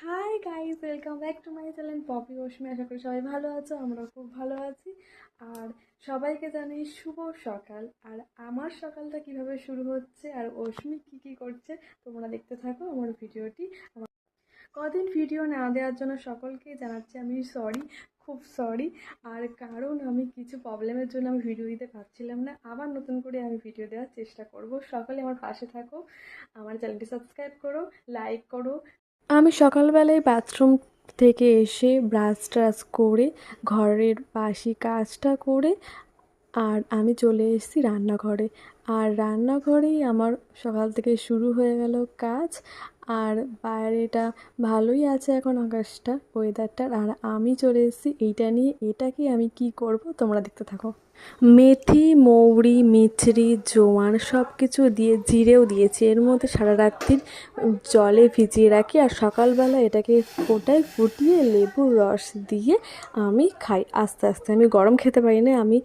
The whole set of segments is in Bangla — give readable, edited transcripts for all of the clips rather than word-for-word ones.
High guys, welcome back to my channel Poppy Ashmi. আশা করি সবাই ভালো আছো, আমরা খুব ভালো আছি। আর সবাইকে জানাই শুভ সকাল। আর আমার সকালটা কিভাবে শুরু হচ্ছে আর অশ্মি কি করছে তোমরা দেখতে থাকো আমার ভিডিওটি। কদিন ভিডিও না দেওয়ার জন্য সকলকে জানাচ্ছি আমি সরি, খুব সরি। আর কারণ আমি কিছু প্রবলেমের জন্য আমি ভিডিও দিতে পারছিলাম না। আবার নতুন করে আমি ভিডিও দেওয়ার চেষ্টা করব। সকলে আমার পাশে থাকো, আমার চ্যানেলটি সাবস্ক্রাইব করো, লাইক করো। আমি সকালবেলায় বাথরুম থেকে এসে ব্রাশ ট্রাশ করে ঘরের বাসি কাজটা করে আর আমি চলে এসেছি রান্নাঘরে। আর রান্নাঘরেই আমার সকাল থেকে শুরু হয়ে গেল কাজ। আর বাইরেটা ভালোই আছে এখন আকাশটা, ওয়েদারটার। আর আমি চলে এসেছি এইটা নিয়ে। এটাকে আমি কি করব তোমরা দেখতে থাকো। মেথি, মৌরি, মিছরি, জোয়ান সব কিছু দিয়ে, জিরেও দিয়েছি এর মধ্যে, সারা রাত্রির জলে ভিজিয়ে রাখি। আর সকালবেলা এটাকে ফোটায়, ফুটিয়ে লেবুর রস দিয়ে আমি খাই আস্তে আস্তে। আমি গরম খেতে পারি না, আমি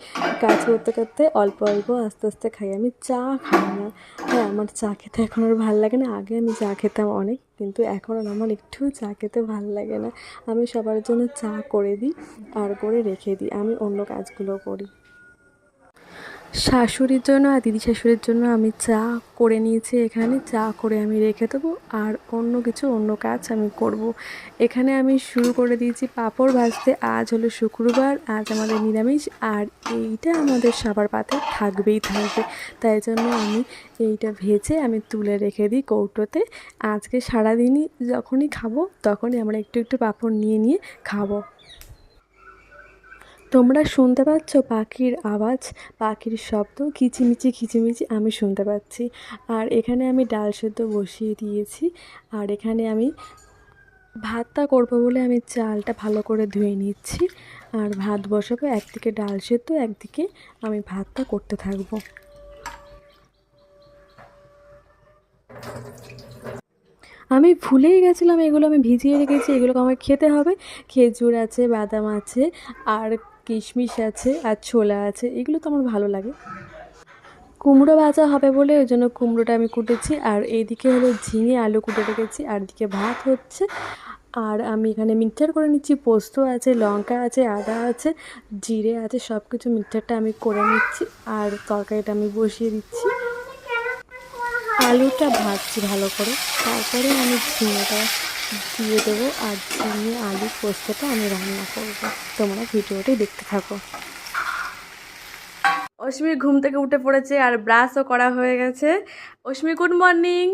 কাজ করতে করতে অল্প অল্প আস্তে আস্তে খাই। আমি চা খাই না। হ্যাঁ, আমার চা খেতে এখন আর ভালো লাগে না। আগে আমি চা খেতাম অনেক, কিন্তু এখন আর আমার একটু চা খেতে ভালো লাগে না। আমি সবার জন্য চা করে দিই আর করে রেখে দিই, আমি অন্য কাজগুলো করি। শাশুড়ির জন্য আর দিদি শাশুড়ির জন্য আমি চা করে নিয়েছি। এখানে চা করে আমি রেখে দেবো, আর অন্য কাজ আমি করব। এখানে আমি শুরু করে দিয়েছি পাঁপড় ভাজতে। আজ হলো শুক্রবার, আজ আমাদের নিরামিষ। আর এইটা আমাদের সবার পাতে থাকবে। তাই জন্য আমি এইটা ভেজে আমি তুলে রেখে দিই কৌটোতে। আজকে সারাদিনই যখনই খাবো তখনই আমরা একটু একটু পাঁপড় নিয়ে নিয়ে খাবো। তোমরা শুনতে পাচ্ছ পাখির আওয়াজ, পাখির শব্দ, কিচিমিচি আমি শুনতে পাচ্ছি। আর এখানে আমি ডাল সেদ্ধ বসিয়ে দিয়েছি। আর এখানে আমি ভাতটা করবো বলে আমি চালটা ভালো করে ধুয়ে নিচ্ছি। আর ভাত বসাবো, একদিকে ডাল সেদ্ধ, একদিকে আমি ভাতটা করতে থাকবো। আমি ভুলেই গেছিলাম, এগুলো আমি ভিজিয়ে রেখেছি, এগুলোকে আমার খেতে হবে। খেজুর আছে, বাদাম আছে, আর কিশমিশ আছে, আর ছোলা আছে। এগুলো তো আমার ভালো লাগে। কুমড়ো ভাজা হবে বলে ওই জন্য কুমড়োটা আমি কুটেছি। আর এইদিকে হলো ঝিঙে আলু কুটে রেখেছি, আর দিকে ভাত হচ্ছে। আর আমি এখানে মিক্সচার করে নিচ্ছি। পোস্ত আছে, লঙ্কা আছে, আদা আছে, জিরে আছে, সব কিছু মিক্সচারটা আমি করে নিচ্ছি। আর তরকারিটা আমি বসিয়ে দিচ্ছি। আলুটা ভাজছি ভালো করে, তারপরে আমি ঝিঙেটা দিয়ে দেবো। আর ঝিঙে আলু পোস্তটা আমি রান্না করবো। তোমরা ভিডিওটি দেখতে থাকো। অশ্মি ঘুম থেকে উঠে পড়েছে আর ব্রাশও করা হয়ে গেছে। Ashmi, good morning.